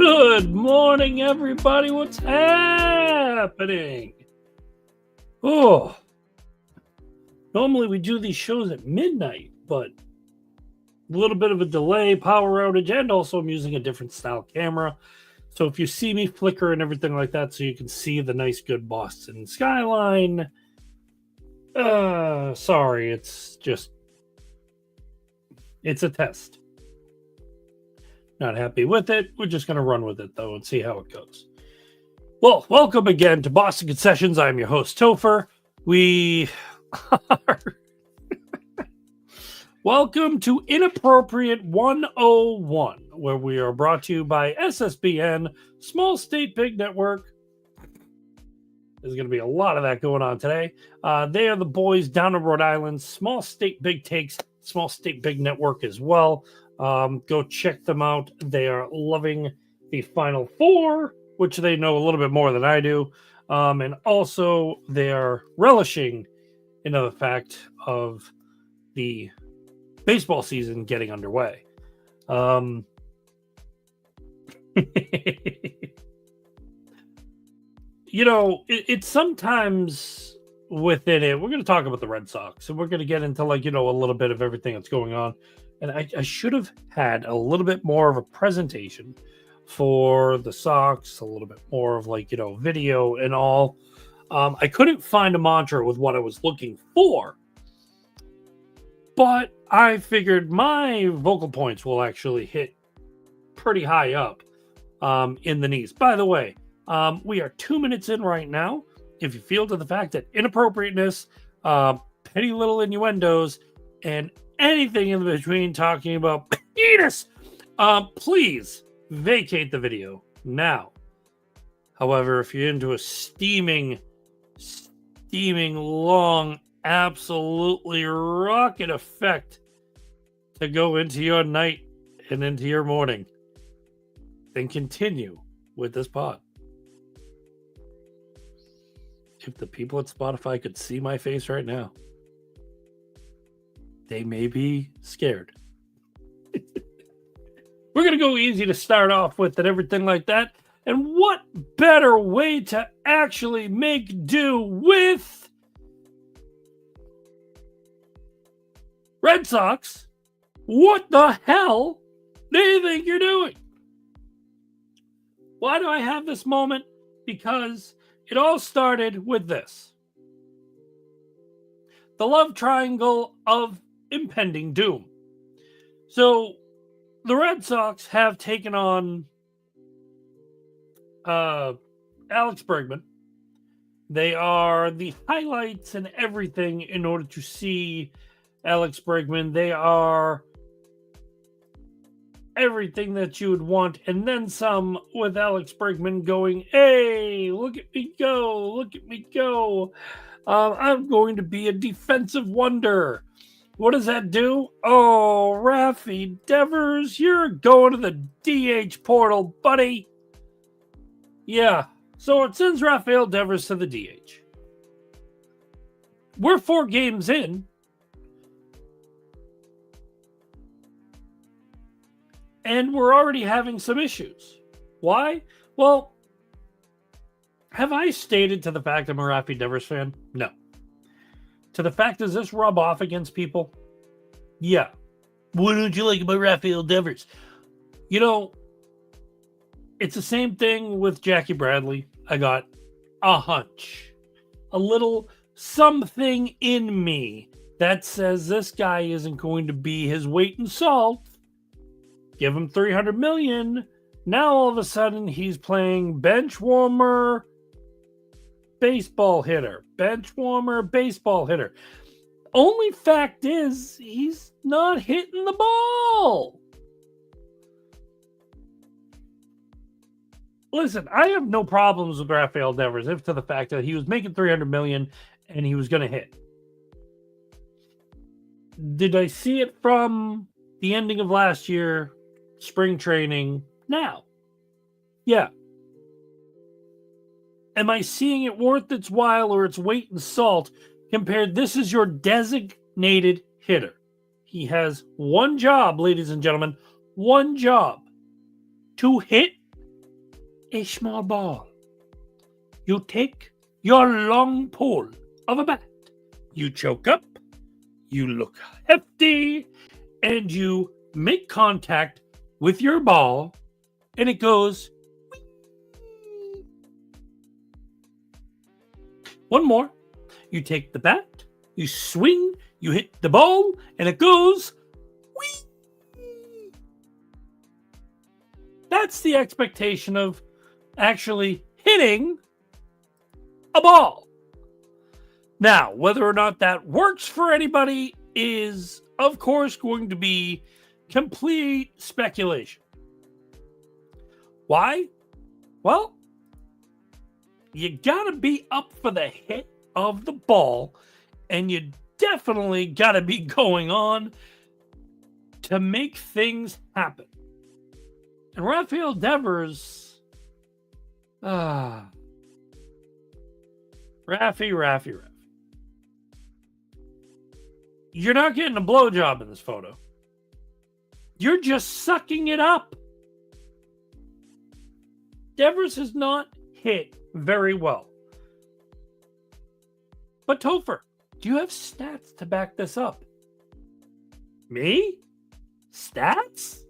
Good morning, everybody. What's happening? Oh, normally we do these shows at midnight, but a little bit of a delay, power outage, and also I'm using a different style camera. So if you see me flicker and everything like that, so you can see the nice, good Boston skyline, sorry, it's a test. Not happy with it. We're just going to run with it, though, and see how it goes. Well, welcome again to Boston Concessions. I'm your host, Topher. We are... Welcome to Inappropriate 101, where we are brought to you by SSBN, Small State Big Network. There's going to be a lot of that going on today. They are the boys down in Rhode Island. Small State Big Takes, Small State Big Network as well. Go check them out. They are loving the Final Four, which they know a little bit more than I do. And also they are relishing in the fact of the baseball season getting underway. It's sometimes within it, we're going to talk about the Red Sox, and we're going to get into a little bit of everything that's going on. And I should have had a little bit more of a presentation for the Sox, a little bit more of video and all. I couldn't find a mantra with what I was looking for, but I figured my vocal points will actually hit pretty high up in the knees. By the way, we are 2 minutes in right now. If you feel to the fact that inappropriateness, petty little innuendos, and anything in between talking about penis, please vacate the video now. However, if you're into a steaming, long, absolutely rocket effect to go into your night and into your morning, then continue with this pod. If the people at Spotify could see my face right now, they may be scared. We're going to go easy to start off with and everything like that. And what better way to actually make do with Red Sox? What the hell do you think you're doing? Why do I have this moment? Because it all started with this. The love triangle of impending doom. So the Red Sox have taken on Alex Bregman. They are the highlights and everything in order to see Alex Bregman. They are everything that you would want, and then some, with Alex Bregman going, hey, look at me go. I'm going to be a defensive wonder. What does that do? Oh, Raffy Devers, you're going to the DH portal, buddy. Yeah, so it sends Rafael Devers to the DH. We're 4 games in. And we're already having some issues. Why? Well, have I stated to the fact I'm a Raffy Devers fan? No. To the fact, does this rub off against people? Yeah. What don't you like about Rafael Devers? It's the same thing with Jackie Bradley. I got a hunch. A little something in me that says this guy isn't going to be his weight in salt. Give him $300 million. Now all of a sudden he's playing bench warmer, baseball hitter. Only fact is he's not hitting the ball. Listen, I have no problems with Rafael Devers, if to the fact that he was making $300 million and he was going to hit. Did I see it from the ending of last year, spring training, now? Yeah. Am I seeing it worth its while or its weight in salt compared? This is your designated hitter. He has one job, ladies and gentlemen, one job: to hit a small ball. You take your long pole of a bat. You choke up. You look hefty. And you make contact with your ball. And it goes. Whee! One more. You take the bat. You swing. You hit the ball. And it goes. Whee! That's the expectation of actually hitting a ball. Now, whether or not that works for anybody is, of course, going to be complete speculation. Why? Well, you gotta be up for the hit of the ball, and you definitely gotta be going on to make things happen. And Rafael Devers, Raffy. You're not getting a blowjob in this photo. You're just sucking it up. Devers has not hit very well. But Topher, do you have stats to back this up? Me? Stats?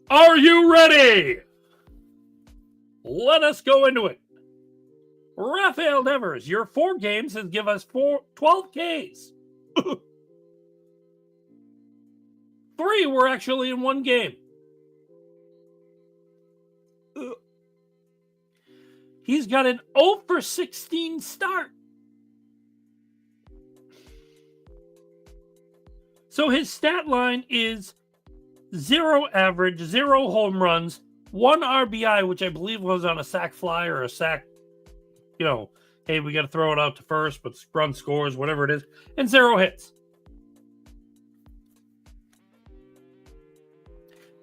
Are you ready? Let us go into it. Rafael Devers, your 4 games has given us 12 Ks. 3 were actually in 1 game. He's got an 0 for 16 start. So his stat line is 0 average, 0 home runs, 1 RBI, which I believe was on a sac fly or a sac, hey, we got to throw it out to first, but run scores, whatever it is, and 0 hits.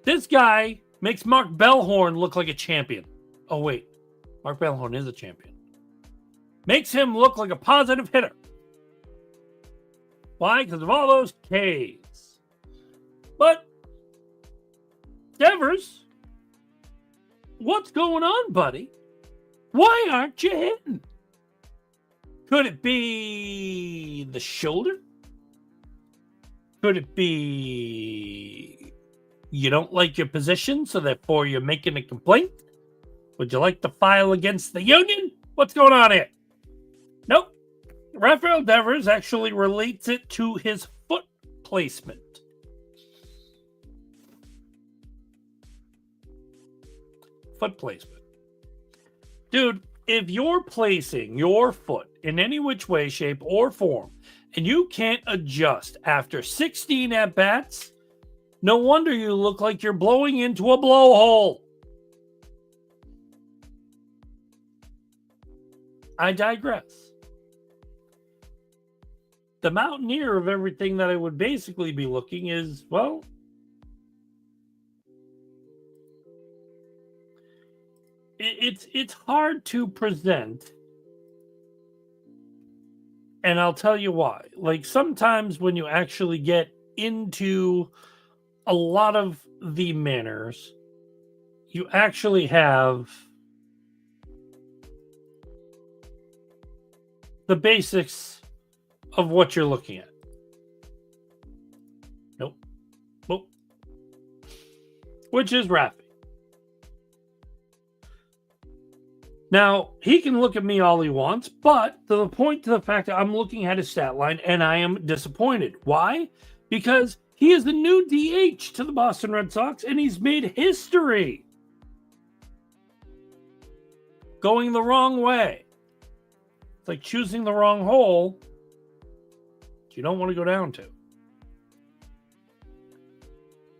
This guy makes Mark Bellhorn look like a champion. Oh, wait. Mark Bellhorn is a champion. Makes him look like a positive hitter. Why? Because of all those Ks. But Devers, what's going on, buddy? Why aren't you hitting? Could it be the shoulder? Could it be you don't like your position, so therefore you're making a complaint? Would you like to file against the union? What's going on here? Nope. Rafael Devers actually relates it to his foot placement. Foot placement. Dude, if you're placing your foot in any which way, shape, or form, and you can't adjust after 16 at-bats, no wonder you look like you're blowing into a blowhole. I digress. The mountaineer of everything that I would basically be looking is, well, it's hard to present, and I'll tell you why. Like, sometimes when you actually get into a lot of the manners, you actually have the basics of what you're looking at. Nope. Which is Rafi. Now, he can look at me all he wants, but to the fact that I'm looking at his stat line and I am disappointed. Why? Because he is the new DH to the Boston Red Sox and he's made history. Going the wrong way. It's like choosing the wrong hole that you don't want to go down to.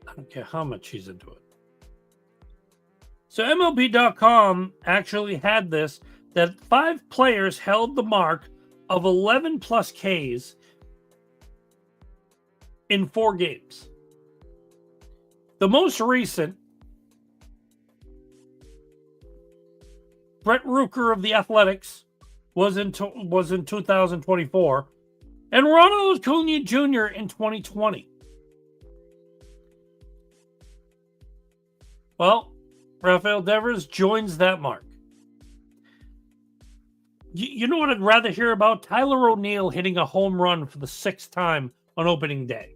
I don't care how much he's into it. So MLB.com actually had this, that 5 players held the mark of 11 plus Ks in 4 games. The most recent, Brett Rooker of the Athletics, was in 2024, and Ronald Acuna Jr. in 2020. Well, Rafael Devers joins that mark. You know what I'd rather hear about? Tyler O'Neill hitting a home run for the 6th time on opening day.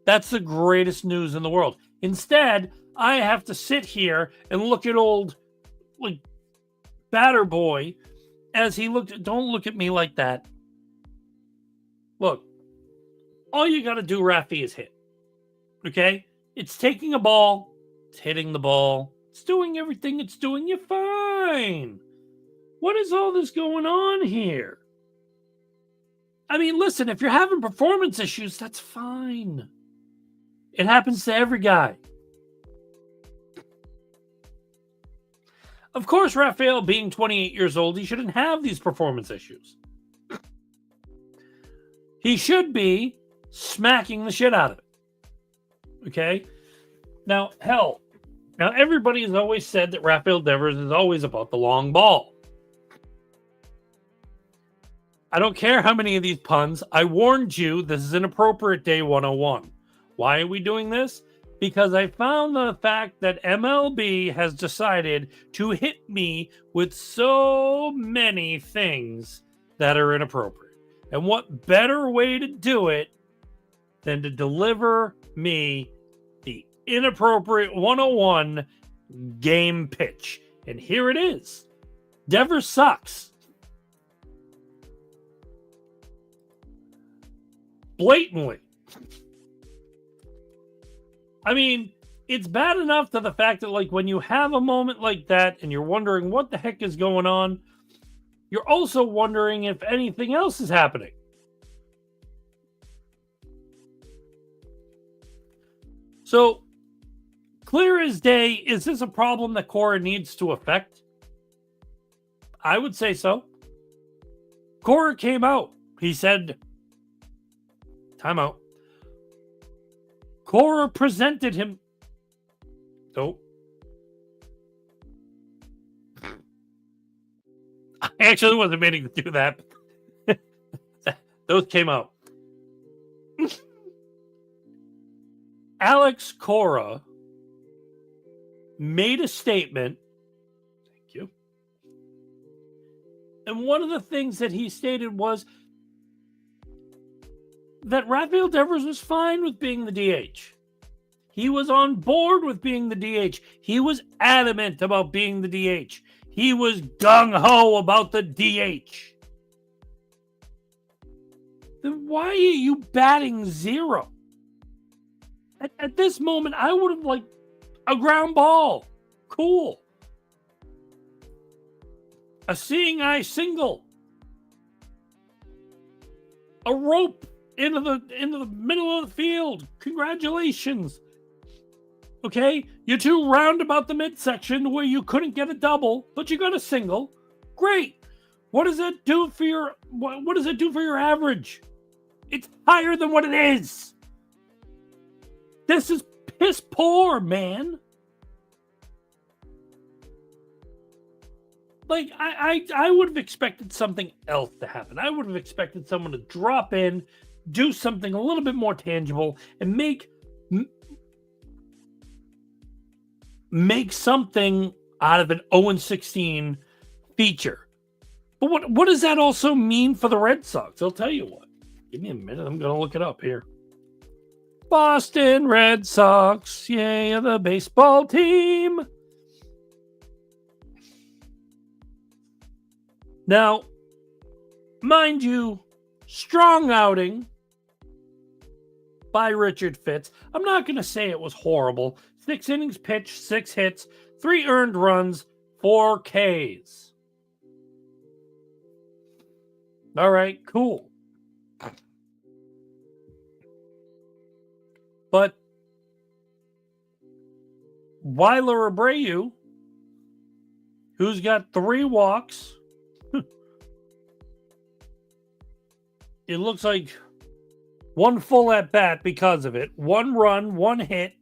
That's the greatest news in the world. Instead, I have to sit here and look at old, like, batter boy as he looked. Don't look at me like that. Look, all you got to do, Rafi, is hit. Okay? It's taking a ball. It's hitting the ball. It's doing everything it's doing. You're fine. What is all this going on here? I mean, listen, if you're having performance issues, that's fine. It happens to every guy. Of course, Rafael, being 28 years old, he shouldn't have these performance issues. He should be smacking the shit out of it. Okay? Now, everybody has always said that Rafael Devers is always about the long ball. I don't care how many of these puns. I warned you, this is inappropriate day 101. Why are we doing this? Because I found the fact that MLB has decided to hit me with so many things that are inappropriate. And what better way to do it than to deliver me the inappropriate 101 game pitch? And here it is. Devers sucks. Blatantly. I mean, it's bad enough to the fact that, like, when you have a moment like that and you're wondering what the heck is going on, you're also wondering if anything else is happening. So, clear as day, is this a problem that Cora needs to affect? I would say so. Cora came out. He said, timeout. Cora presented him. Oh. I actually wasn't meaning to do that. Those came out. Alex Cora made a statement. Thank you. And one of the things that he stated was that Rafael Devers was fine with being the DH. He was on board with being the DH. He was adamant about being the DH. He was gung-ho about the DH. Then why are you batting 0? At this moment, I would have liked a ground ball. Cool. A seeing eye single. A rope into the middle of the field. Congratulations. Okay, you two round about the midsection where you couldn't get a double, but you got a single. Great. What does that do for your what does it do for your average? It's higher than what it is. This is piss poor, man. Like, I would have expected something else to happen. I would have expected someone to drop in, do something a little bit more tangible, and make something out of an 0-16 feature. But what does that also mean for the Red Sox? I'll tell you what. Give me a minute. I'm going to look it up here. Boston Red Sox. Yay, the baseball team. Now, mind you, strong outing by Richard Fitz. I'm not going to say it was horrible. 6 innings pitched, 6 hits, 3 earned runs, 4 Ks. All right, cool. But Weiler Abreu, who's got 3 walks, it looks like 1 full at bat because of it, 1 run, 1 hit,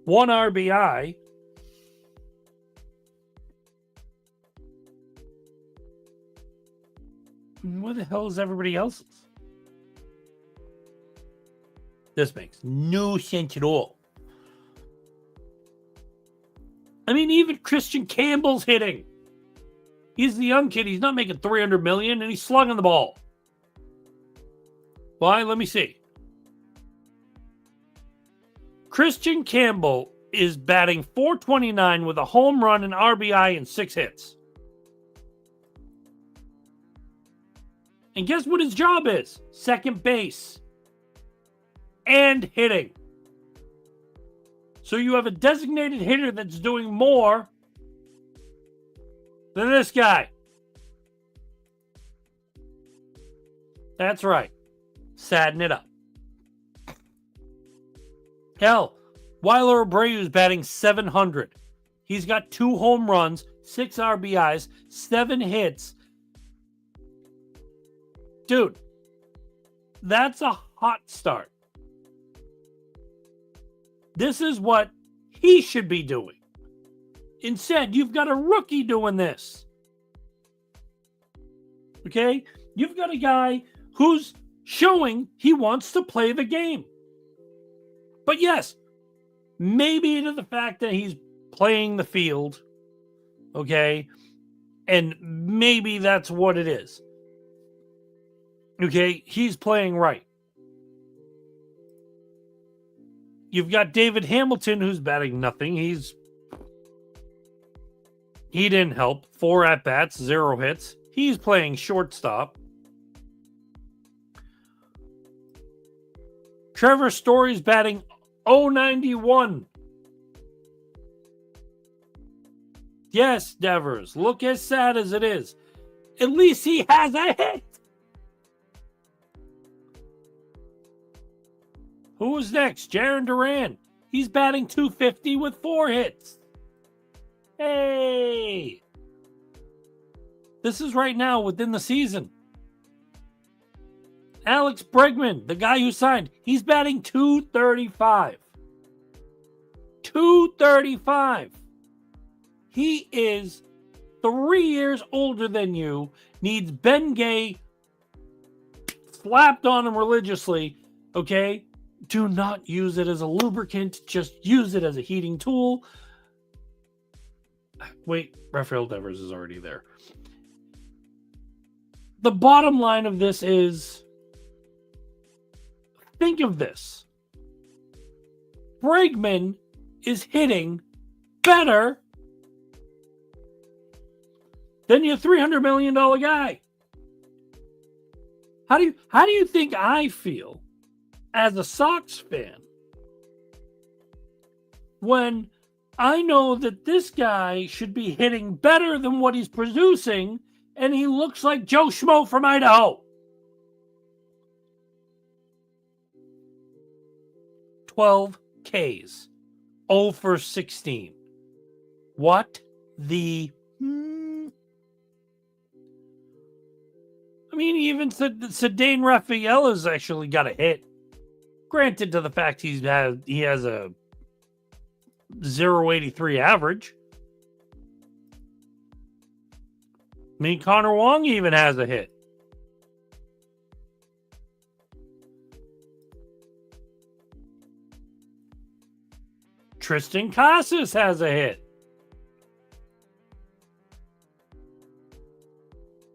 1 RBI. Where the hell is everybody else's? This makes no sense at all. I mean, even Christian Campbell's hitting. He's the young kid. He's not making $300 million, and he's slugging the ball. Why? Let me see. Christian Campbell is batting .429 with a home run, an RBI, and 6 hits. And guess what his job is? Second base. And hitting. So you have a designated hitter that's doing more than this guy. That's right. Sadden it up. Hell, Weiler Abreu's batting .700. He's got 2 home runs, 6 RBIs, 7 hits. Dude, that's a hot start. This is what he should be doing. Instead, you've got a rookie doing this. Okay? You've got a guy who's showing he wants to play the game. But yes, maybe to the fact that he's playing the field, okay? And maybe that's what it is. Okay? He's playing right. You've got David Hamilton, who's batting nothing. He didn't help. 4 at-bats, 0 hits. He's playing shortstop. Trevor Story's batting .091. Yes, Devers, look as sad as it is. At least he has a hit. Who was next? Jarren Duran. He's batting .250 with 4 hits. Hey! This is right now within the season. Alex Bregman, the guy who signed, he's batting .235. .235. He is 3 years older than you, needs Ben Gay slapped on him religiously, okay? Do not use it as a lubricant. Just use it as a heating tool. Wait, Rafael Devers is already there. The bottom line of this is, think of this. Bregman is hitting better than your $300 million guy. How do you think I feel as a Sox fan when I know that this guy should be hitting better than what he's producing, and he looks like Joe Schmo from Idaho? 12 Ks. 0 for 16. What the... I mean, even Cedane Rafael has actually got a hit. Granted, to the fact he has a 0.83 average. I mean, Connor Wong even has a hit. Tristan Casas has a hit.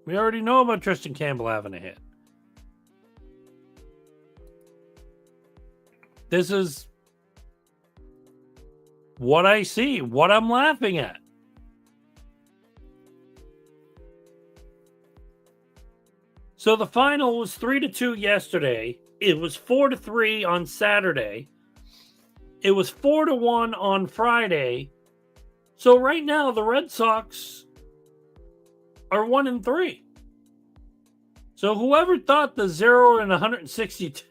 We already know about Tristan Campbell having a hit. This is what I see, what I'm laughing at. So the final was 3-2 yesterday. It was 4-3 on Saturday. It was 4-1 on Friday. So right now the Red Sox are 1-3. So whoever thought the 0 and 162,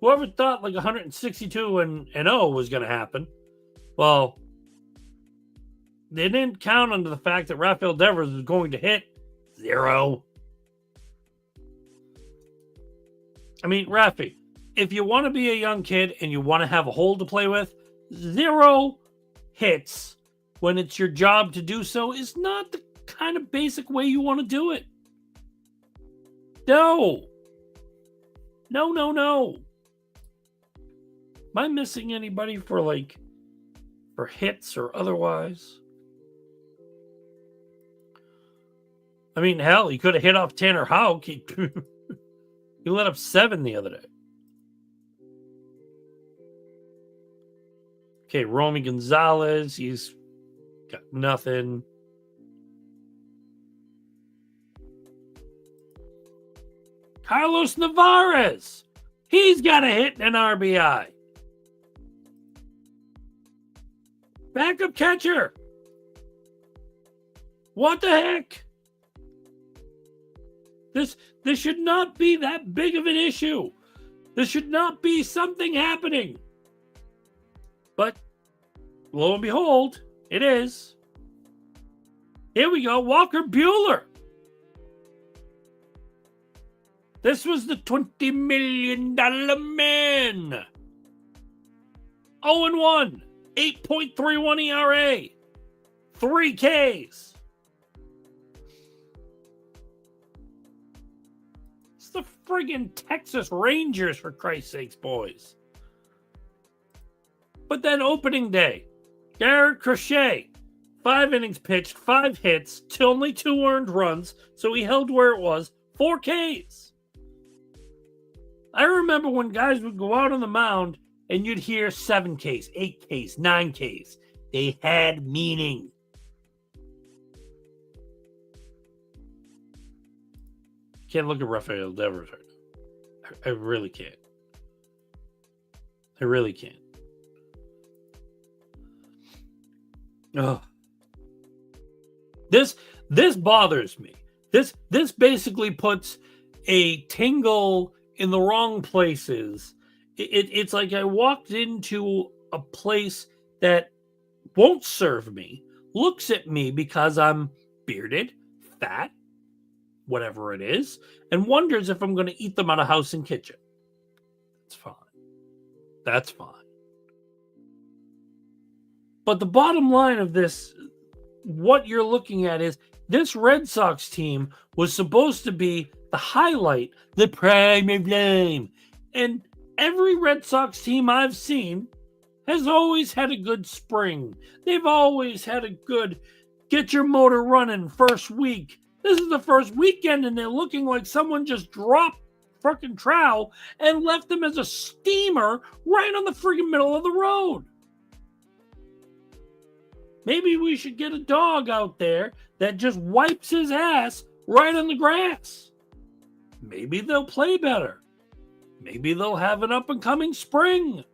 whoever thought like 162 and 0 was going to happen, well, they didn't count on the fact that Rafael Devers was going to hit 0. I mean, Rafi, if you want to be a young kid and you want to have a hole to play with, 0 hits when it's your job to do so is not the kind of basic way you want to do it. No. No. Am I missing anybody for hits or otherwise? I mean, hell, he could have hit off Tanner Houck. He let up 7 the other day. Okay, Romy Gonzalez, he's got nothing. Carlos Navarez, he's got a hit and an RBI. Backup catcher. What the heck? This should not be that big of an issue. This should not be something happening. But lo and behold, it is. Here we go, Walker Buehler. This was the $20 million man. 0-1, 8.31 ERA, 3 Ks. It's the friggin' Texas Rangers, for Christ's sakes, boys. But then opening day, Garrett Crochet, 5 innings pitched, 5 hits, only 2 earned runs, so he held where it was, 4 Ks. I remember when guys would go out on the mound and you'd hear 7 Ks, 8 Ks, 9 Ks. They had meaning. Can't look at Rafael Devers right now. I really can't. I really can't. Oh. This bothers me. This basically puts a tingle in the wrong places. It's like I walked into a place that won't serve me, looks at me because I'm bearded, fat, whatever it is, and wonders if I'm going to eat them out of house and kitchen. That's fine. That's fine. But the bottom line of this, what you're looking at is this Red Sox team was supposed to be the highlight, the prime of flame. And every Red Sox team I've seen has always had a good spring. They've always had a good get your motor running first week. This is the first weekend and they're looking like someone just dropped fucking trowel and left them as a steamer right on the friggin' middle of the road. Maybe we should get a dog out there that just wipes his ass right on the grass. Maybe they'll play better. Maybe they'll have an up-and-coming spring.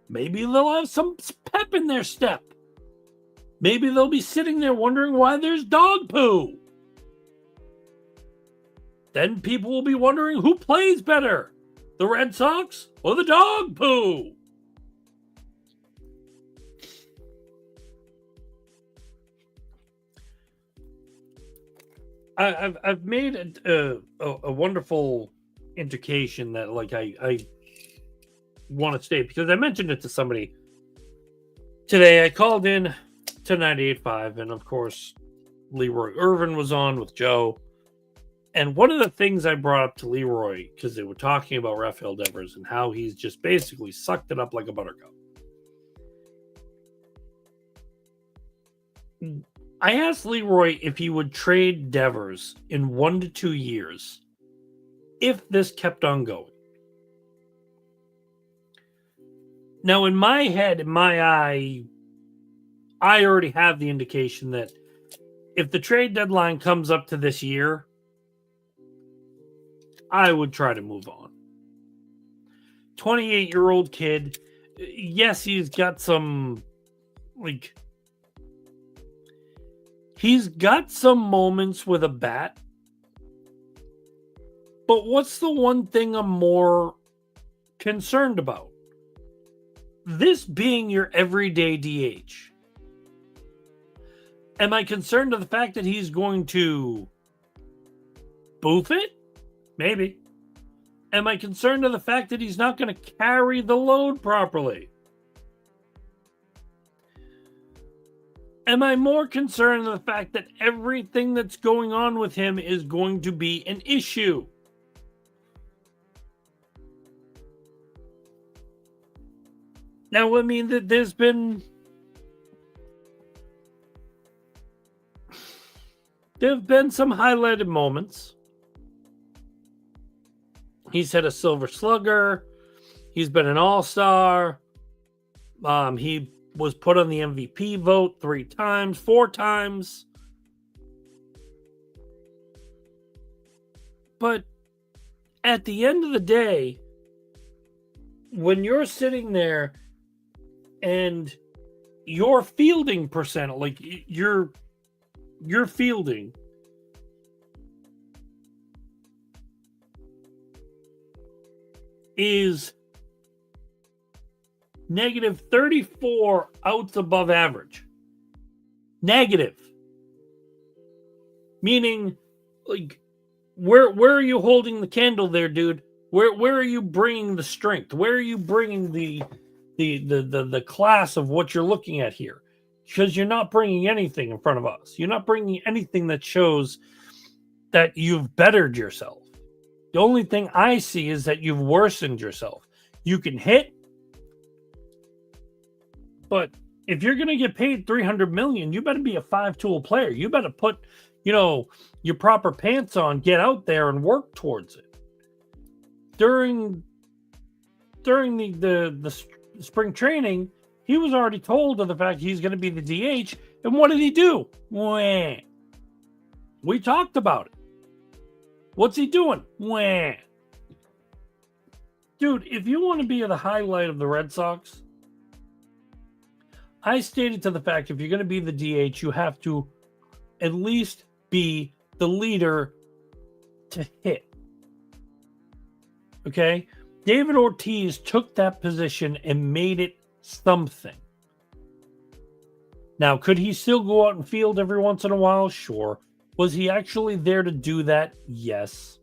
Maybe they'll have some pep in their step. Maybe they'll be sitting there wondering why there's dog poo. Then people will be wondering who plays better, the Red Sox or the dog poo. I've made a wonderful indication that like I want to state because I mentioned it to somebody today. I called in to 98.5 and of course Leroy Irvin was on with Joe. And one of the things I brought up to Leroy, because they were talking about Rafael Devers and how he's just basically sucked it up like a buttercup. I asked Leroy if he would trade Devers in 1 to 2 years if this kept on going. Now, in my head, in my eye, I already have the indication that if the trade deadline comes up to this year, I would try to move on. 28-year-old kid. Yes, he's got some, like, he's got some moments with a bat. But what's the one thing I'm more concerned about? This being your everyday DH. Am I concerned of the fact that he's going to boof it? Maybe. Am I concerned of the fact that he's not going to carry the load properly? Am I more concerned of the fact that everything that's going on with him is going to be an issue? Now, I mean, that there's been There have been some highlighted moments. He's hit a Silver Slugger. He's been an all-star. He was put on the MVP vote 3 times, 4 times. But at the end of the day, when you're sitting there and your fielding percent, like your fielding is negative 34 outs above average. Negative. Meaning, like, where are you holding the candle there, dude? Where are you bringing the strength? Where are you bringing the class of what you're looking at here? Because you're not bringing anything in front of us. You're not bringing anything that shows that you've bettered yourself. The only thing I see is that you've worsened yourself. You can hit, but if you're going to get paid $300 million, you better be a 5-tool player. You better put, your proper pants on, get out there and work towards it. During the spring training, he was already told of the fact he's going to be the DH. And what did he do? Wah. We talked about it. What's he doing? Wah. Dude, if you want to be the highlight of the Red Sox, I stated to the fact if you're going to be the DH, you have to at least be the leader to hit. Okay? David Ortiz took that position and made it something. Now, could he still go out and field every once in a while? Sure. Was he actually there to do that? Yes.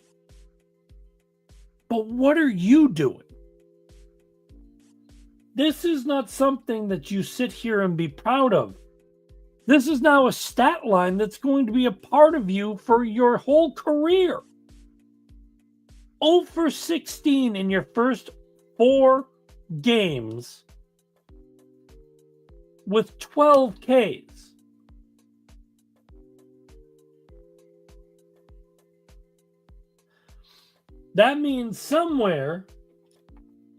But what are you doing? This is not something that you sit here and be proud of. This is now a stat line that's going to be a part of you for your whole career. 0 for 16 in your first 4 games with 12 Ks. That means somewhere,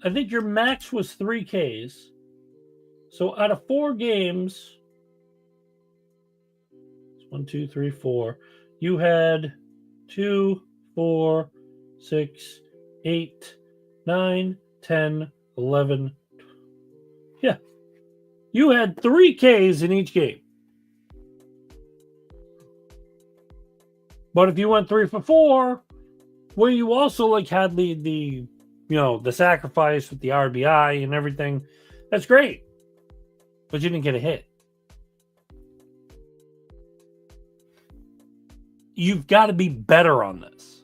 I think your max was 3 Ks. So out of 4 games, 1, 2, 3, 4, you had 2, 4, 6, 8, 9, 10, 11. Yeah. You had 3 Ks in each game. But if you went 3 for 4, where you also had the sacrifice with the RBI and everything, that's great. But you didn't get a hit. You've got to be better on this.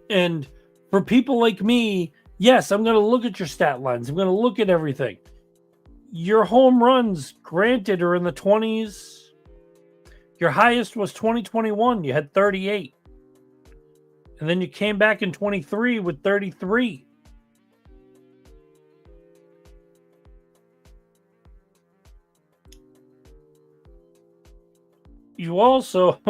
And for people like me, yes, I'm going to look at your stat lines. I'm going to look at everything. Your home runs, granted, are in the 20s. Your highest was 2021. You had 38. And then you came back in 23 with 33. You also...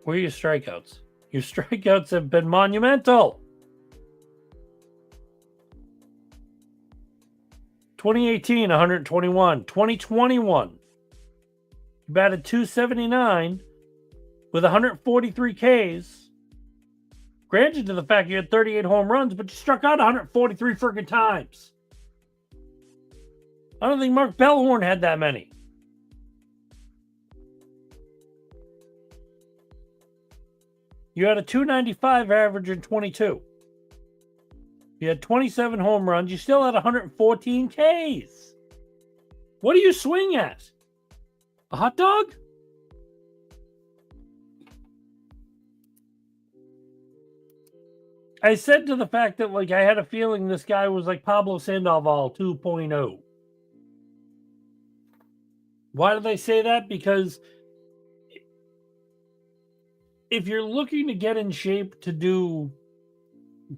Where are your strikeouts? Your strikeouts have been monumental. 2018, 121. 2021, you batted .279 with 143 Ks. Granted to the fact you had 38 home runs, but you struck out 143 freaking times. I don't think Mark Bellhorn had that many. You had a .295 average in 22. You had 27 home runs. You still had 114 Ks. What do you swing at? A hot dog? I said to the fact that I had a feeling this guy was like Pablo Sandoval 2.0. Why did I say that? Because if you're looking to get in shape to do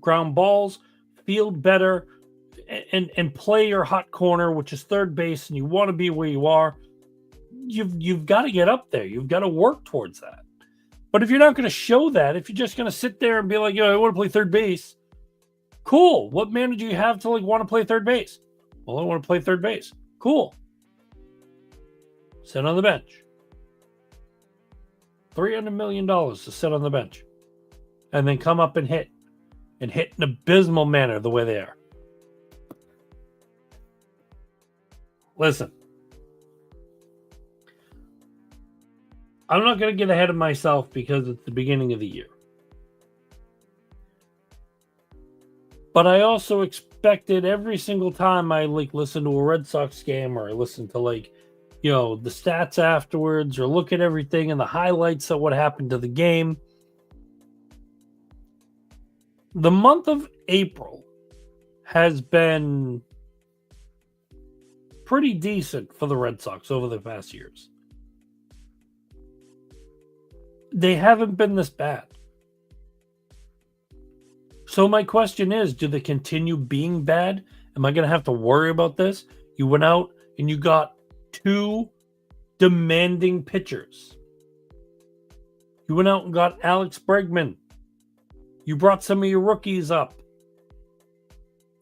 ground balls, field better, and play your hot corner, which is third base, and you want to be where you are, you've got to get up there. You've got to work towards that. But if you're not going to show that, if you're just going to sit there and be like, I want to play third base, cool. What mana do you have to want to play third base? Well, I want to play third base. Cool. Sit on the bench. $300 million to sit on the bench. And then come up and hit. And hit in abysmal manner the way they are. Listen. I'm not going to get ahead of myself because it's the beginning of the year. But I also expected every single time I listen to a Red Sox game, or I listen to the stats afterwards, or look at everything and the highlights of what happened to the game. The month of April has been pretty decent for the Red Sox over the past years. They haven't been this bad. So my question is, do they continue being bad? Am I going to have to worry about this? You went out and you got 2 demanding pitchers. You went out and got Alex Bregman. You brought some of your rookies up.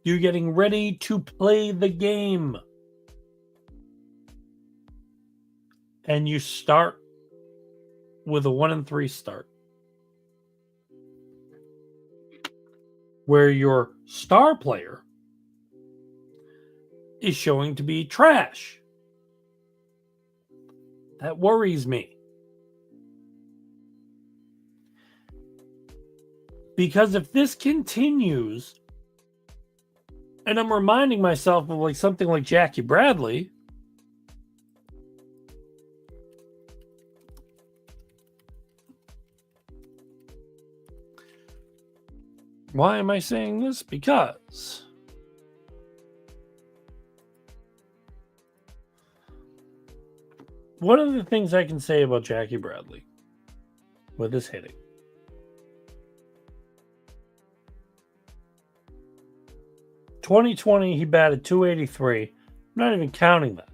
You're getting ready to play the game. And you start with a 1-3 start, where your star player is showing to be trash. That worries me. Because if this continues, and I'm reminding myself of something like Jackie Bradley, why am I saying this? Because one of the things I can say about Jackie Bradley with his hitting, 2020 he batted .283. I'm not even counting that.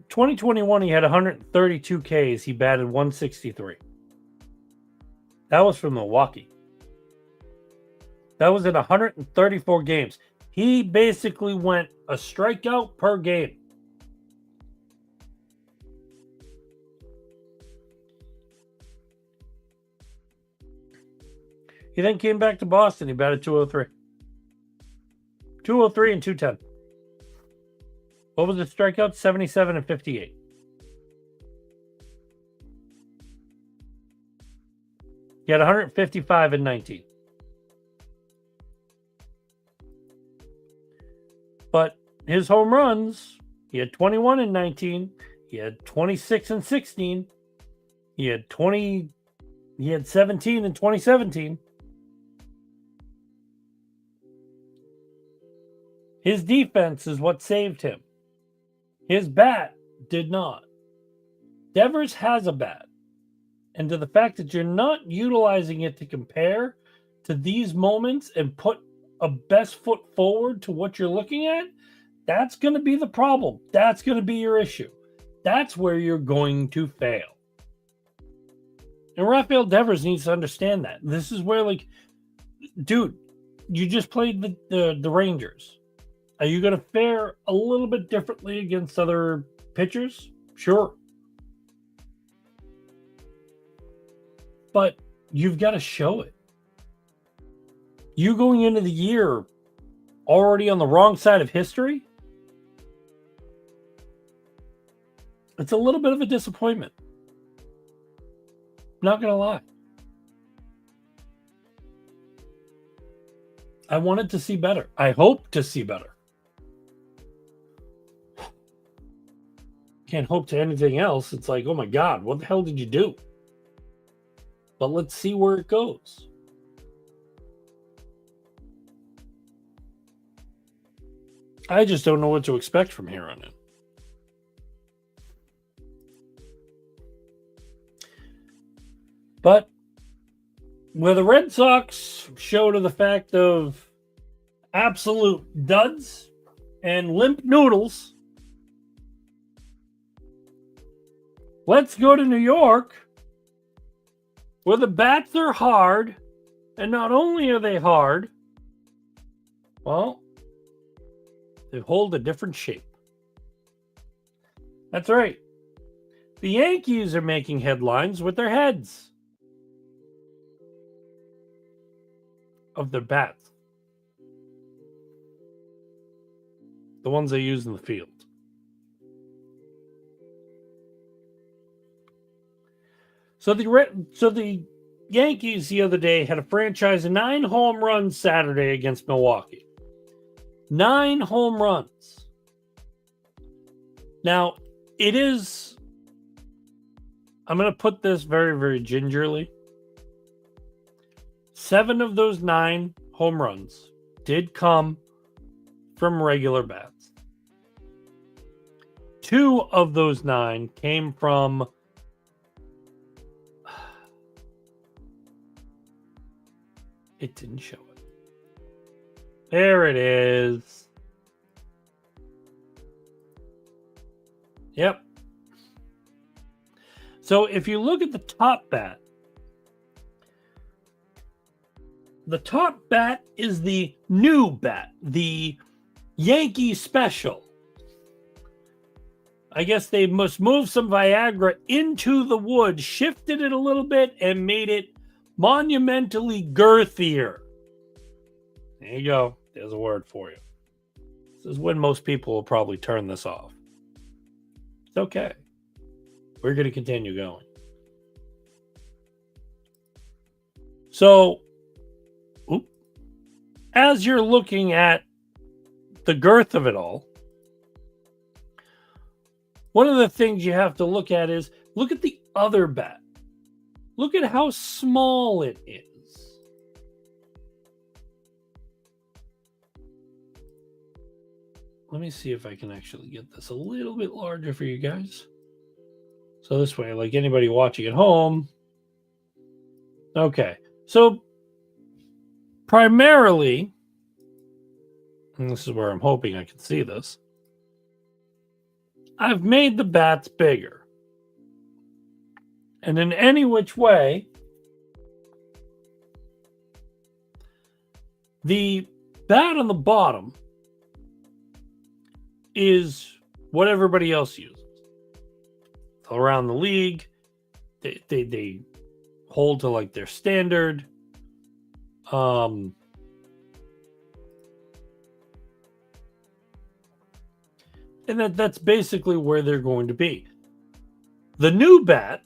2021 he had 132 Ks. He batted .163. That was from Milwaukee. That was in 134 games. He basically went a strikeout per game. He then came back to Boston. He batted .203. 203 and 210. What was the strikeout? 77 and 58. He had 155 and 19. But his home runs, he had 21 and 19. He had 26 and 16. He had 17 in 2017. His defense is what saved him. His bat did not. Devers has a bat. And to the fact that you're not utilizing it to compare to these moments and put a best foot forward to what you're looking at, that's going to be the problem. That's going to be your issue. That's where you're going to fail. And Rafael Devers needs to understand that. This is where, dude, you just played the Rangers. Are you going to fare a little bit differently against other pitchers? Sure. But you've got to show it. You going into the year already on the wrong side of history? It's a little bit of a disappointment. Not going to lie. I wanted to see better. I hope to see better. Can't hope to anything else. It's oh my God, what the hell did you do? But let's see where it goes. I just don't know what to expect from here on in. But where the Red Sox show to the fact of absolute duds and limp noodles, Let's go to New York, where the bats are hard, and not only are they hard, well, they hold a different shape. That's right. The Yankees are making headlines with their heads of their bats. The ones they use in the field. So the Yankees the other day had a franchise 9 home runs Saturday against Milwaukee. 9 home runs. Now, it is, I'm going to put this very, very gingerly. 7 of those 9 home runs did come from regular bats. 2 of those 9 came from it didn't show it. There it is. Yep. So if you look at the top bat is the new bat, the Yankee Special. I guess they must move some Viagra into the wood, shifted it a little bit, and made it monumentally girthier. There you go. There's a word for you. This is when most people will probably turn this off. It's okay. We're going to continue going. So, as you're looking at the girth of it all, one of the things you have to look at is look at the other bat. Look at how small it is. Let me see if I can actually get this a little bit larger for you guys. So this way, like anybody watching at home. Okay. So primarily, and this is where I'm hoping I can see this, I've made the bats bigger. And in any which way, the bat on the bottom is what everybody else uses. Around the league, they hold to like their standard. And that's basically where they're going to be. The new bat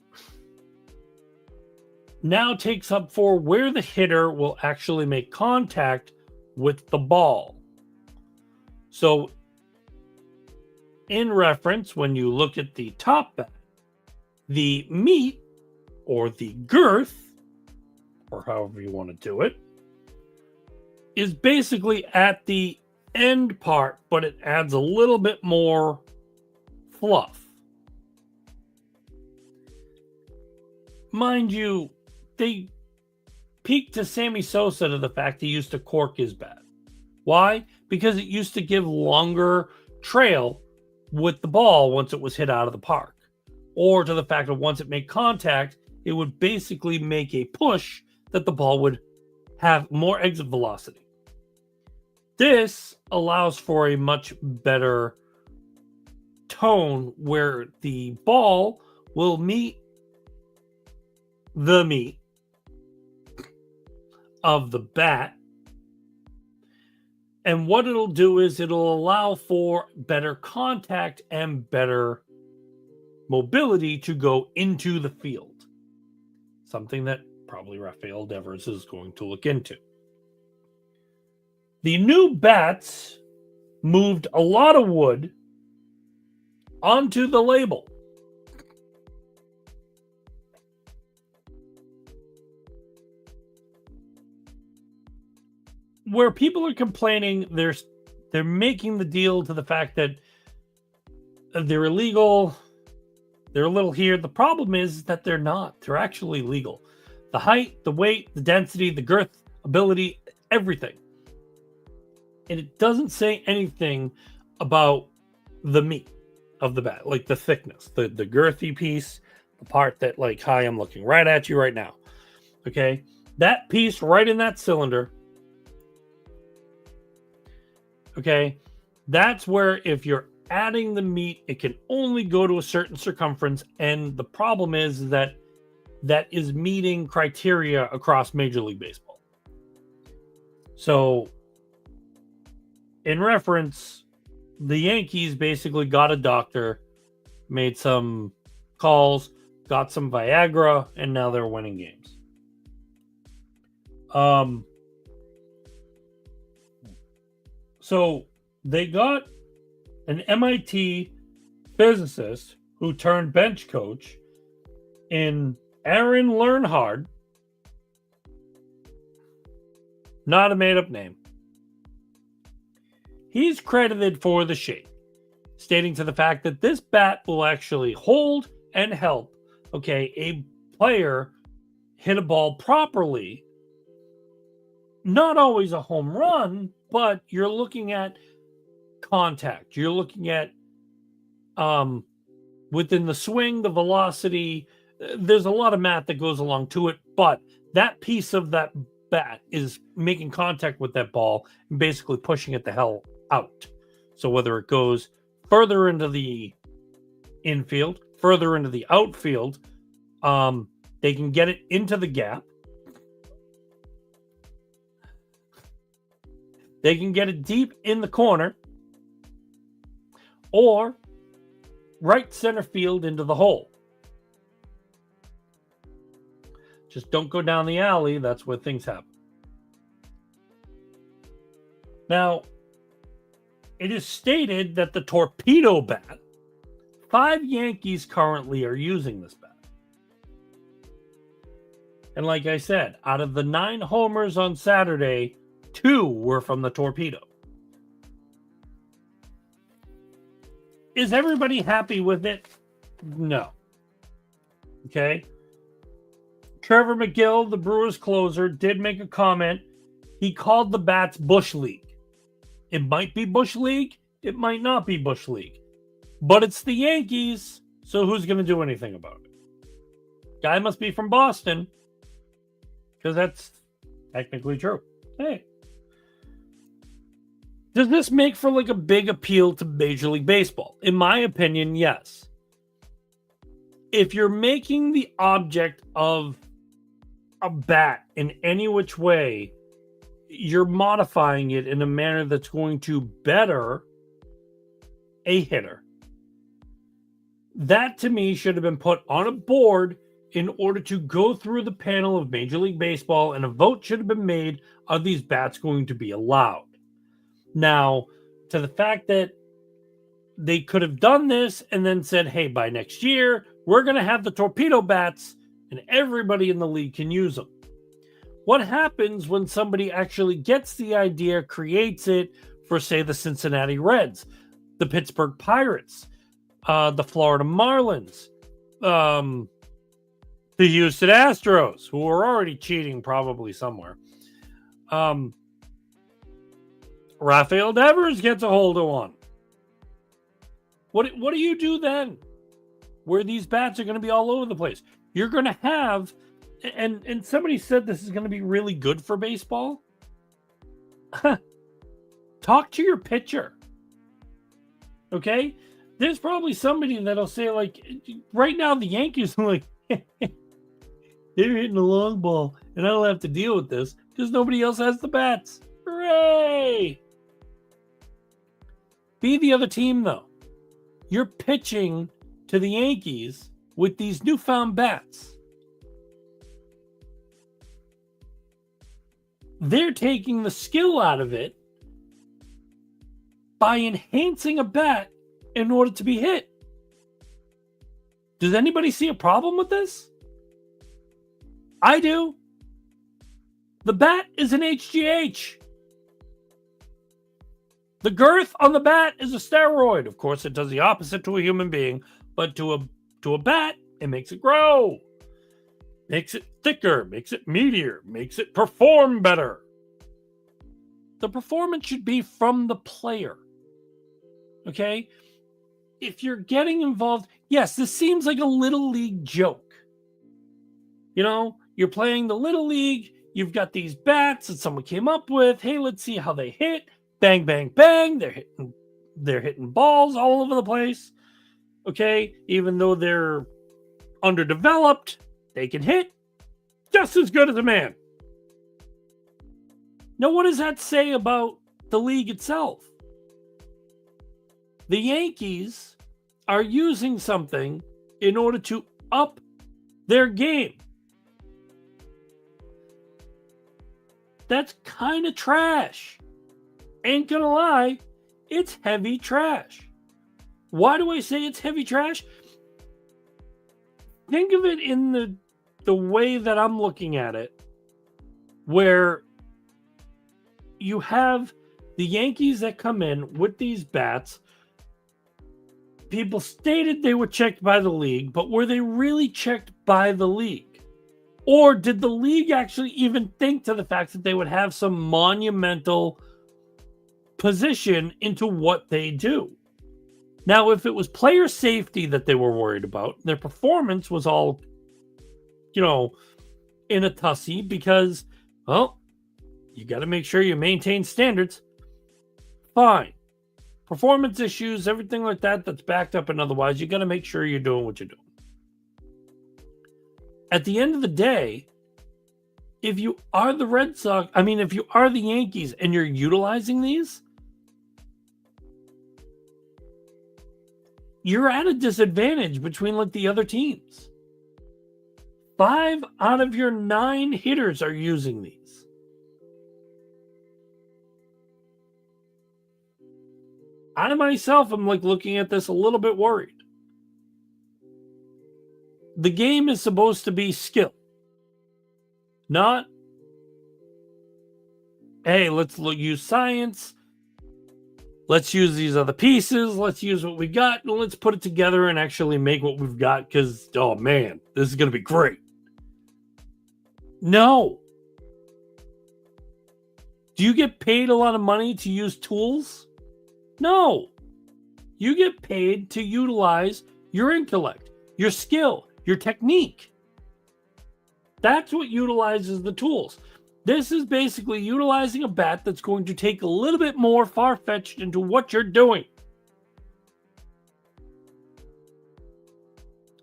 now takes up for where the hitter will actually make contact with the ball. So, in reference, when you look at the top bat, the meat or the girth, or however you want to do it, is basically at the end part, but it adds a little bit more fluff. Mind you, they peaked to Sammy Sosa to the fact he used to cork his bat. Why? Because it used to give longer trail with the ball once it was hit out of the park. Or to the fact that once it made contact, it would basically make a push that the ball would have more exit velocity. This allows for a much better tone where the ball will meet the meat of the bat. And what it'll do is it'll allow for better contact and better mobility to go into the field. Something that probably Rafael Devers is going to look into. The new bats moved a lot of wood onto the label. Where people are complaining, they're making the deal to the fact that they're illegal. They're a little here. The problem is that they're not. They're actually legal. The height, the weight, the density, the girth, ability, everything. And it doesn't say anything about the meat of the bat, like the thickness, the girthy piece. the part that, like, hi, I'm looking right at you right now. Okay, that piece right in that cylinder. Okay, that's where if you're adding the meat, it can only go to a certain circumference. And the problem is that is meeting criteria across Major League Baseball. So, in reference, the Yankees basically got a doctor, made some calls, got some Viagra, and now they're winning games. So they got an MIT physicist who turned bench coach in Aaron Learnhard. Not a made-up name. He's credited for the shape, stating to the fact that this bat will actually hold and help, okay, a player hit a ball properly. Not always a home run, but you're looking at contact. You're looking at within the swing, the velocity. There's a lot of math that goes along to it, but that piece of that bat is making contact with that ball and basically pushing it the hell out. So whether it goes further into the infield, further into the outfield, they can get it into the gap. They can get it deep in the corner or right center field into the hole. Just don't go down the alley. That's where things happen. Now, it is stated that the Torpedo bat, 5 Yankees currently are using this bat. And like I said, out of the 9 homers on Saturday, 2 were from the Torpedo. Is everybody happy with it? No. Okay. Trevor McGill, the Brewers closer, did make a comment. He called the bats Bush League. It might be Bush League. It might not be Bush League. But it's the Yankees, so who's going to do anything about it? Guy must be from Boston, because that's technically true. Hey. Does this make for like a big appeal to Major League Baseball? In my opinion, yes. If you're making the object of a bat in any which way, you're modifying it in a manner that's going to better a hitter. That to me should have been put on a board in order to go through the panel of Major League Baseball, and a vote should have been made. Are these bats going to be allowed? Now, to the fact that they could have done this and then said, hey, by next year, we're going to have the Torpedo bats and everybody in the league can use them. What happens when somebody actually gets the idea, creates it for, say, the Cincinnati Reds, the Pittsburgh Pirates, the Florida Marlins, the Houston Astros, who are already cheating probably somewhere. Rafael Devers gets a hold of one. What do you do then? Where these bats are going to be all over the place. You're going to have, and somebody said this is going to be really good for baseball. Talk to your pitcher. Okay? There's probably somebody that'll say, like, right now the Yankees are like, they're hitting a long ball, and I don't have to deal with this because nobody else has the bats. Hooray! Be the other team, though. You're pitching to the Yankees with these newfound bats. They're taking the skill out of it by enhancing a bat in order to be hit. Does anybody see a problem with this? I do. The bat is an HGH. The girth on the bat is a steroid. Of course, it does the opposite to a human being, but to a bat, it makes it grow. Makes it thicker, makes it meatier, makes it perform better. The performance should be from the player. Okay? If you're getting involved, Yes, this seems like a little league joke. You know, you're playing the little league. You've got these bats that someone came up with. Hey, let's see how they hit. Bang, bang, bang. They're hitting balls all over the place. Okay, even though they're underdeveloped, they can hit just as good as a man. Now, what does that say about the league itself? The Yankees are using something in order to up their game. That's kind of trash. Ain't gonna lie, it's heavy trash. Why do I say it's heavy trash? Think of it in the way that I'm looking at it, where you have the Yankees that come in with these bats. People stated they were checked by the league, but were they really checked by the league? Or did the league actually even think to the fact that they would have some monumental position into what they do? Now, if it was player safety that they were worried about, their performance was all, in a tussy because, well, you got to make sure you maintain standards. Fine. Performance issues, everything like that that's backed up and otherwise, you got to make sure you're doing what you're doing. At the end of the day, if you are the Red Sox, if you are the Yankees and you're utilizing these, you're at a disadvantage between like the other teams. 5 out of your 9 hitters are using these. I myself am like looking at this a little bit worried. The game is supposed to be skill. Not, hey, let's use science. Let's use these other pieces. Let's use what we got. And let's put it together and actually make what we've got because, oh man, this is going to be great. No. Do you get paid a lot of money to use tools? No. You get paid to utilize your intellect, your skill, your technique. That's what utilizes the tools. This is basically utilizing a bat that's going to take a little bit more far-fetched into what you're doing.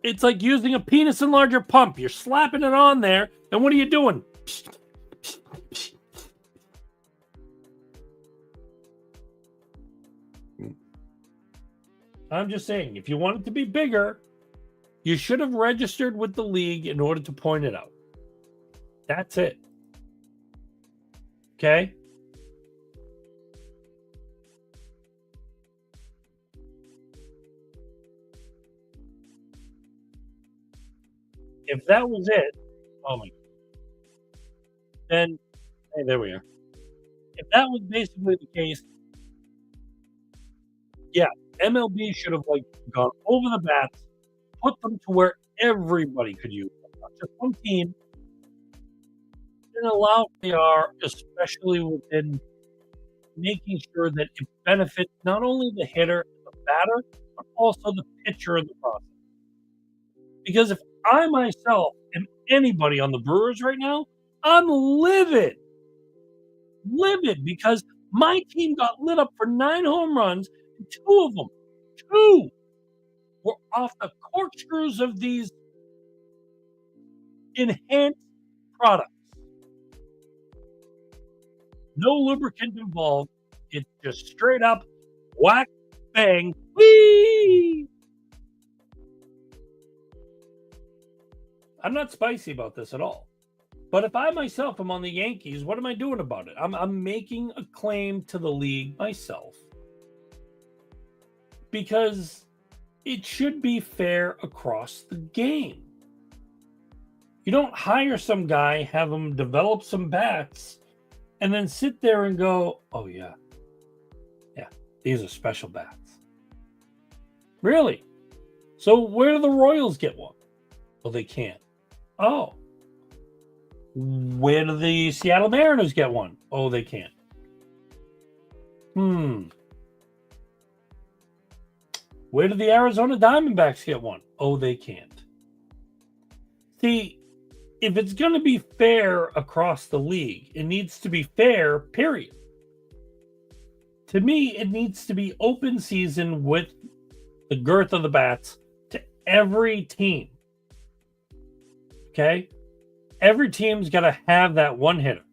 It's like using a penis enlarger pump. You're slapping it on there, and what are you doing? I'm just saying, if you want it to be bigger, you should have registered with the league in order to point it out. That's it. Okay? If that was it, oh my, then, hey, there we are. If that was basically the case, yeah, MLB should have like gone over the bats, put them to where everybody could use them, not just one team, and allow they are, especially within making sure that it benefits not only the hitter and the batter, but also the pitcher in the process. Because if I myself am anybody on the Brewers right now, I'm livid. Livid because my team got lit up for 9 home runs, and 2 of them, 2 were off the corkscrews of these enhanced products. No lubricant involved. It's just straight up whack, bang, whee! I'm not spicy about this at all. But if I myself am on the Yankees, what am I doing about it? I'm making a claim to the league myself. Because it should be fair across the game. You don't hire some guy, have him develop some bats, and then sit there and go, oh yeah, these are special bats. Really? So where do the Royals get one? Well, they can't. Oh. Where do the Seattle Mariners get one? Oh, they can't. Where did the Arizona Diamondbacks get one? Oh, they can't. See, if it's going to be fair across the league, it needs to be fair, period. To me, it needs to be open season with the girth of the bats to every team. Okay? Every team's got to have that one hitter.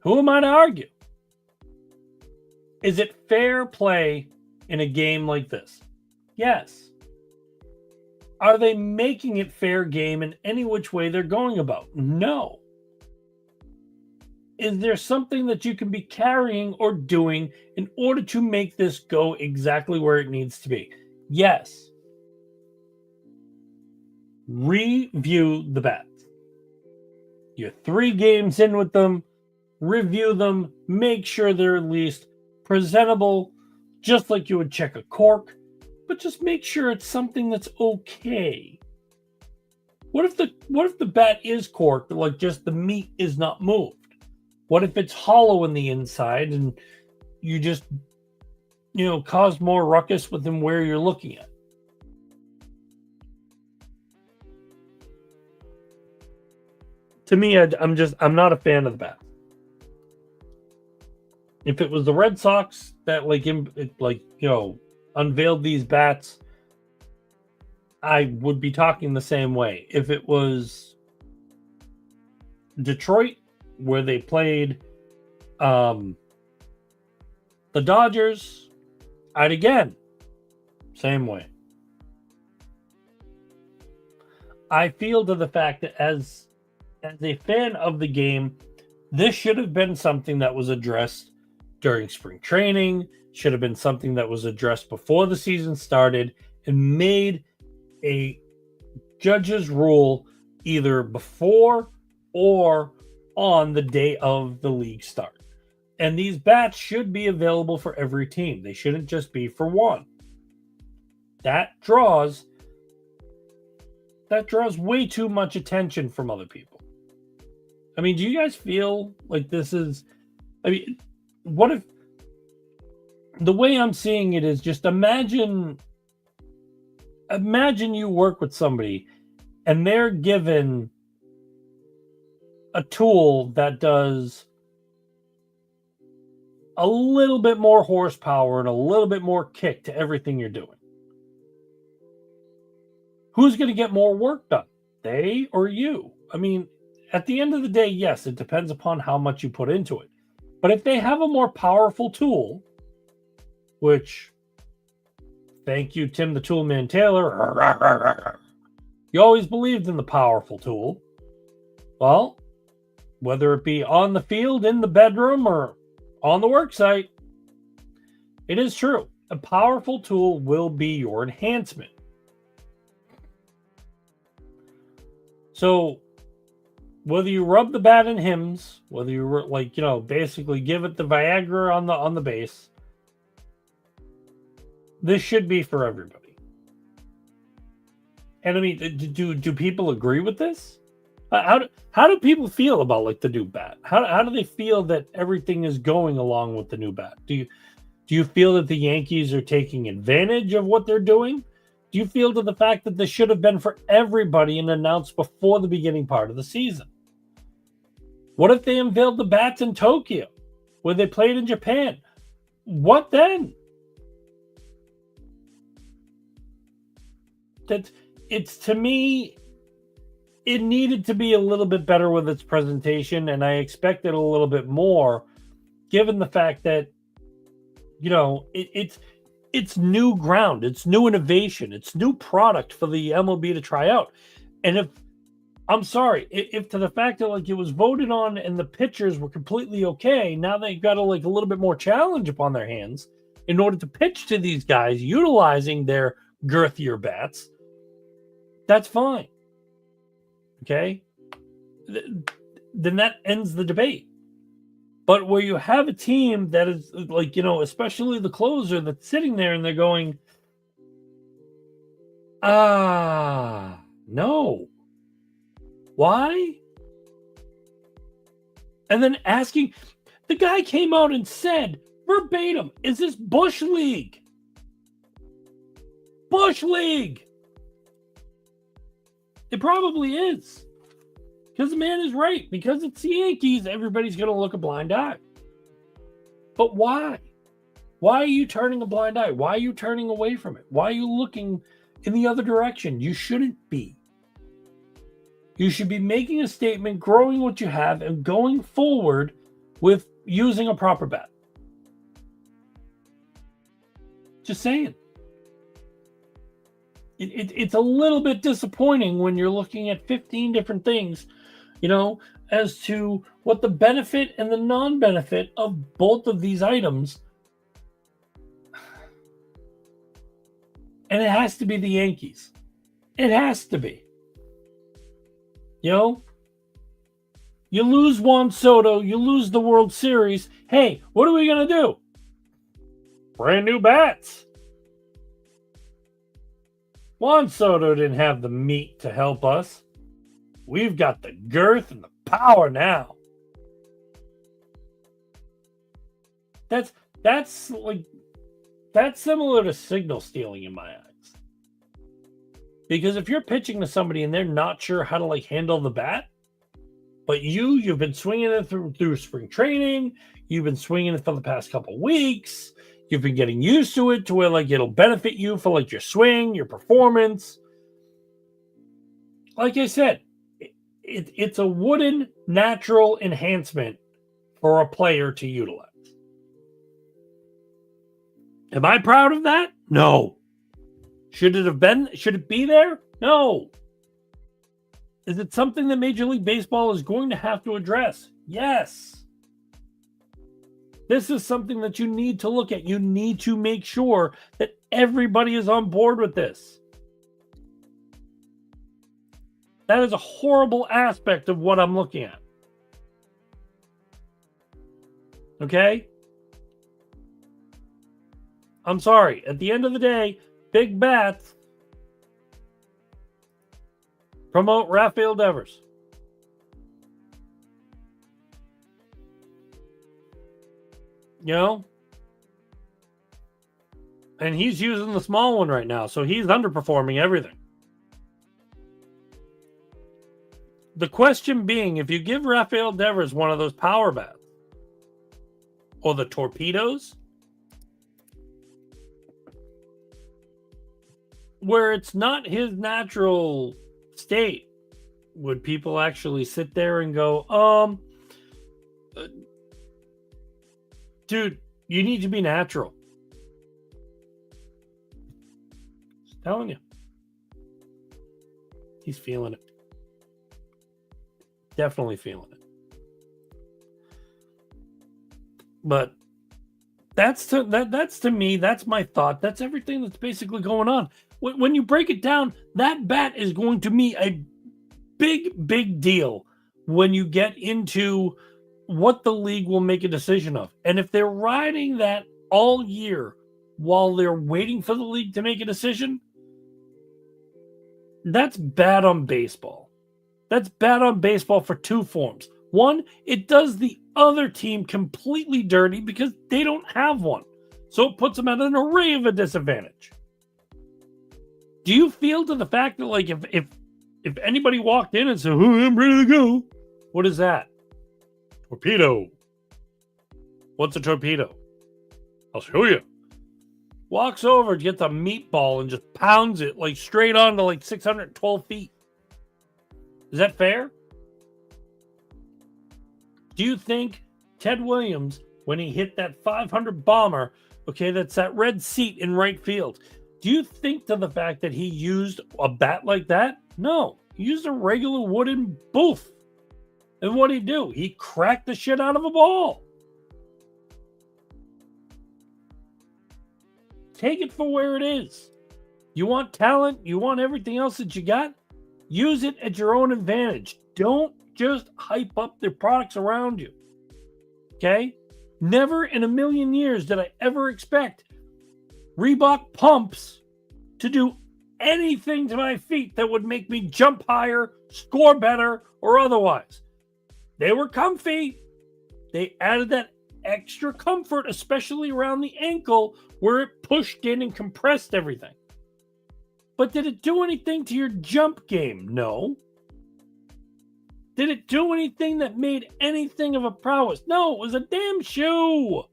Who am I to argue? Is it fair play in a game like this? Yes. Are they making it fair game in any which way they're going about? No. Is there something that you can be carrying or doing in order to make this go exactly where it needs to be? Yes. Review the bats. You're 3 games in with them. Review them. Make sure they're at least presentable, just like you would check a cork, but just make sure it's something that's okay. What if the bat is corked, like just the meat is not moved? What if it's hollow in the inside and you just, cause more ruckus within where you're looking at? To me, I'm not a fan of the bat. If it was the Red Sox that unveiled these bats, I would be talking the same way. If it was Detroit, where they played the Dodgers, I'd again, same way. I feel to the fact that as a fan of the game, this should have been something that was addressed during spring training, should have been something that was addressed before the season started, and made a judge's rule either before or on the day of the league start. And these bats should be available for every team. They shouldn't just be for one. That draws way too much attention from other people. I mean, do you guys feel like this is... what if the way I'm seeing it is just imagine you work with somebody and they're given a tool that does a little bit more horsepower and a little bit more kick to everything you're doing. Who's going to get more work done? They or you? I mean, at the end of the day, yes, it depends upon how much you put into it. But if they have a more powerful tool, which, thank you, Tim the Toolman Taylor, you always believed in the powerful tool. Well, whether it be on the field, in the bedroom, or on the work site, it is true. A powerful tool will be your enhancement. So, whether you rub the bat in hymns, whether you basically give it the Viagra on the base, this should be for everybody. And I mean, do people agree with this? How do people feel about the new bat? How do they feel that everything is going along with the new bat? Do you feel that the Yankees are taking advantage of what they're doing? Do you feel to the fact that this should have been for everybody and announced before the beginning part of the season? What if they unveiled the bats in Tokyo, where they played in Japan? What then? To me, it needed to be a little bit better with its presentation, and I expected a little bit more, given the fact that, it's new ground, it's new innovation, it's new product for the MLB to try out. And if to the fact that it was voted on and the pitchers were completely okay, now they've got a little bit more challenge upon their hands in order to pitch to these guys utilizing their girthier bats, that's fine. Okay? Then that ends the debate. But where you have a team that is especially the closer that's sitting there and they're going, no. Why? And then asking, the guy came out and said, verbatim. Is this Bush League? Bush League. It probably is. Because the man is right. Because it's the Yankees, everybody's going to look a blind eye. But why? Why are you turning a blind eye? Why are you turning away from it? Why are you looking in the other direction? You shouldn't be. You should be making a statement, growing what you have, and going forward with using a proper bat. Just saying. It's a little bit disappointing when you're looking at 15 different things, as to what the benefit and the non-benefit of both of these items. And it has to be the Yankees. It has to be. You lose Juan Soto, you lose the World Series. Hey, what are we going to do? Brand new bats. Juan Soto didn't have the meat to help us. We've got the girth and the power now. That's similar to signal stealing in my eyes. Because if you're pitching to somebody and they're not sure how to handle the bat, but you've been swinging it through spring training, you've been swinging it for the past couple of weeks, you've been getting used to it to where it'll benefit you for your swing, your performance. Like I said, it's a wooden natural enhancement for a player to utilize. Am I proud of that? No. Should it be there? No. Is it something that Major League Baseball is going to have to address? Yes. This is something that you need to look at. You need to make sure that everybody is on board with this. That is a horrible aspect of what I'm looking at. Okay? I'm sorry. At the end of the day, big bats promote Rafael Devers. And he's using the small one right now, so he's underperforming everything. The question being, if you give Rafael Devers one of those power bats, or the torpedoes, where it's not his natural state, would people actually sit there and go, dude, you need to be natural? Just telling you. He's feeling it. Definitely feeling it. But that's to me, that's my thought. That's everything that's basically going on. When you break it down, that bat is going to be a big, big deal when you get into what the league will make a decision of. And if they're riding that all year while they're waiting for the league to make a decision, that's bad on baseball. That's bad on baseball for two forms. One, it does the other team completely dirty because they don't have one. So it puts them at an array of a disadvantage. Do you feel to the fact that if anybody walked in and said, "Oh, I'm ready to go," what is that? Torpedo. What's a torpedo? I'll show you. Walks over, gets a meatball, and just pounds it straight on to 612 feet. Is that fair? Do you think Ted Williams, when he hit that 500 bomber, that's that red seat in right field, do you think to the fact that he used a bat like that? No. He used a regular wooden booth. And what did he do? He cracked the shit out of a ball. Take it for where it is. You want talent? You want everything else that you got? Use it at your own advantage. Don't just hype up the products around you. Okay? Never in a million years did I ever expect Reebok pumps to do anything to my feet that would make me jump higher, score better, or otherwise. They were comfy. They added that extra comfort, especially around the ankle where it pushed in and compressed everything. But did it do anything to your jump game? No. Did it do anything that made anything of a prowess? No, it was a damn shoe.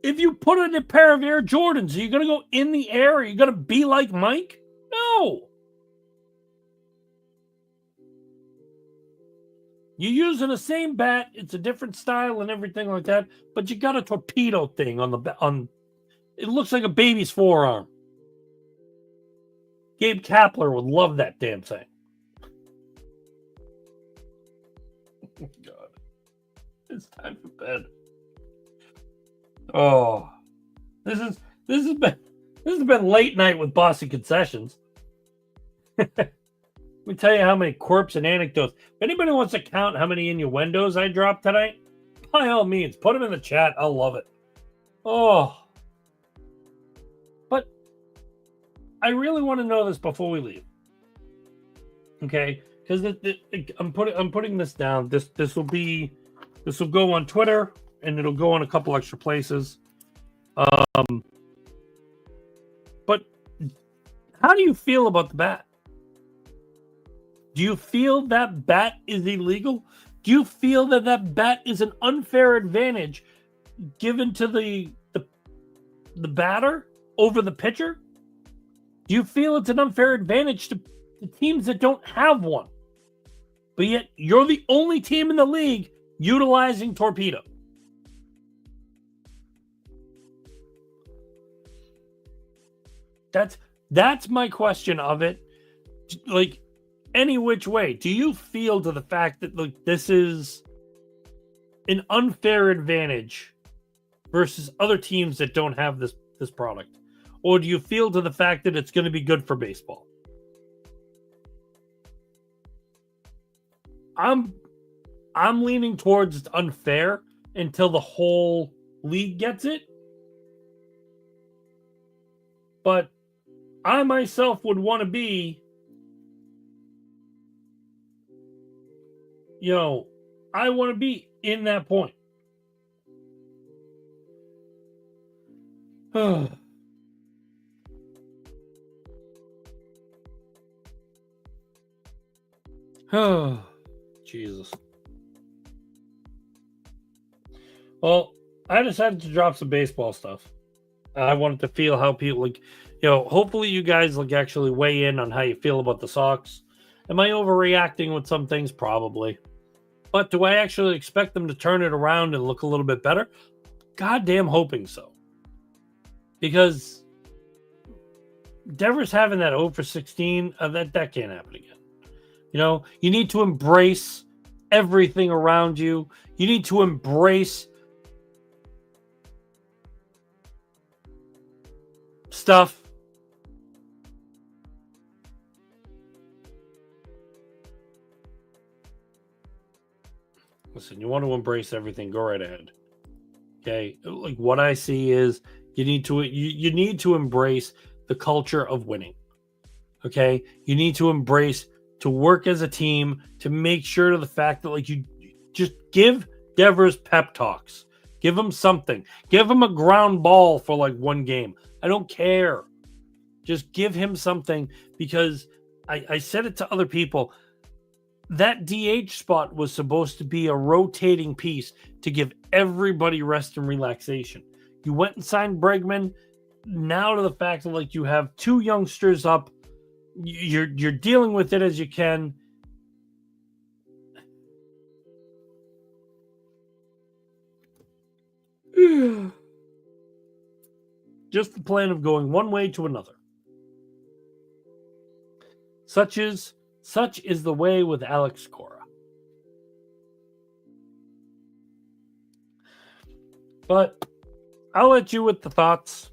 If you put on a pair of Air Jordans, are you going to go in the air? Are you going to be like Mike? No. You're using the same bat. It's a different style and everything like that. But you got a torpedo thing on. It looks like a baby's forearm. Gabe Kapler would love that damn thing. Oh, God. It's time for bed. Oh. This has been late night with Boston Concessions. Let me tell you how many quirks and anecdotes. If anybody wants to count how many innuendos I dropped tonight, by all means, put them in the chat. I'll love it. Oh. But I really want to know this before we leave. Okay? Because I'm putting this down. This will go on Twitter and it'll go on a couple extra places. But how do you feel about the bat? Do you feel that bat is illegal? Do you feel that bat is an unfair advantage given to the batter over the pitcher? Do you feel it's an unfair advantage to the teams that don't have one? But yet you're the only team in the league utilizing Torpedo. That's my question of it. Like, any which way, do you feel to the fact that this is an unfair advantage versus other teams that don't have this product? Or do you feel to the fact that it's going to be good for baseball? I'm leaning towards it's unfair until the whole league gets it. But I myself would want to be, I want to be in that point. Oh, Jesus. Well, I decided to drop some baseball stuff. I wanted to feel how people hopefully you guys actually weigh in on how you feel about the Sox. Am I overreacting with some things? Probably. But do I actually expect them to turn it around and look a little bit better? Goddamn hoping so. Because Devers having that 0 for 16, that can't happen again. You need to embrace everything around you. You need to embrace stuff. Listen, you want to embrace everything, go right ahead. Okay? Like, what I see is you need to embrace the culture of winning. Okay? You need to embrace to work as a team, to make sure to the fact that you just give Devers pep talks. Give him something. Give him a ground ball for one game. I don't care. Just give him something, because I said it to other people. That DH spot was supposed to be a rotating piece to give everybody rest and relaxation. You went and signed Bregman. Now to the fact that you have two youngsters up, you're dealing with it as you can. Just the plan of going one way to another. Such is the way with Alex Cora. But I'll let you with the thoughts.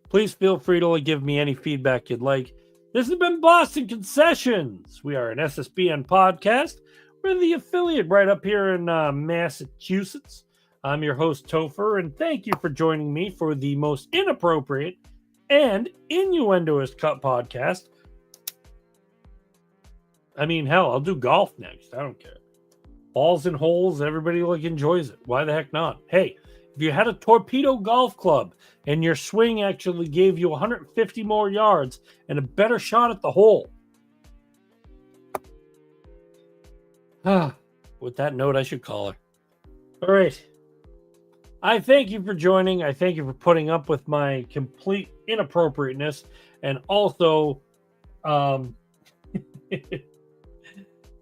Please feel free to give me any feedback you'd like. This has been Boston Concessions. We are an SSBN podcast. We're the affiliate right up here in Massachusetts. I'm your host, Topher, and thank you for joining me for the most inappropriate and innuendoous cut podcast. I mean, hell, I'll do golf next. I don't care. balls in holes. Everybody enjoys it. Why the heck not? Hey, if you had a Torpedo golf club and your swing actually gave you 150 more yards and a better shot at the hole. With that note, I should call her. All right. I thank you for joining. I thank you for putting up with my complete inappropriateness and also, as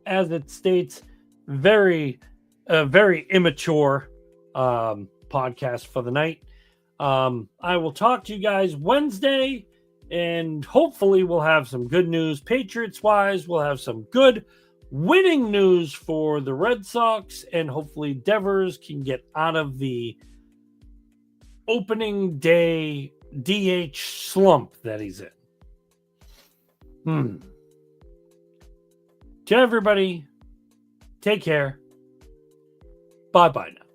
it states, very immature podcast for the night. I will talk to you guys Wednesday, and hopefully we'll have some good news Patriots-wise. We'll have some good winning news for the Red Sox, and hopefully Devers can get out of the opening day DH slump that he's in. To everybody, take care. Bye-bye now.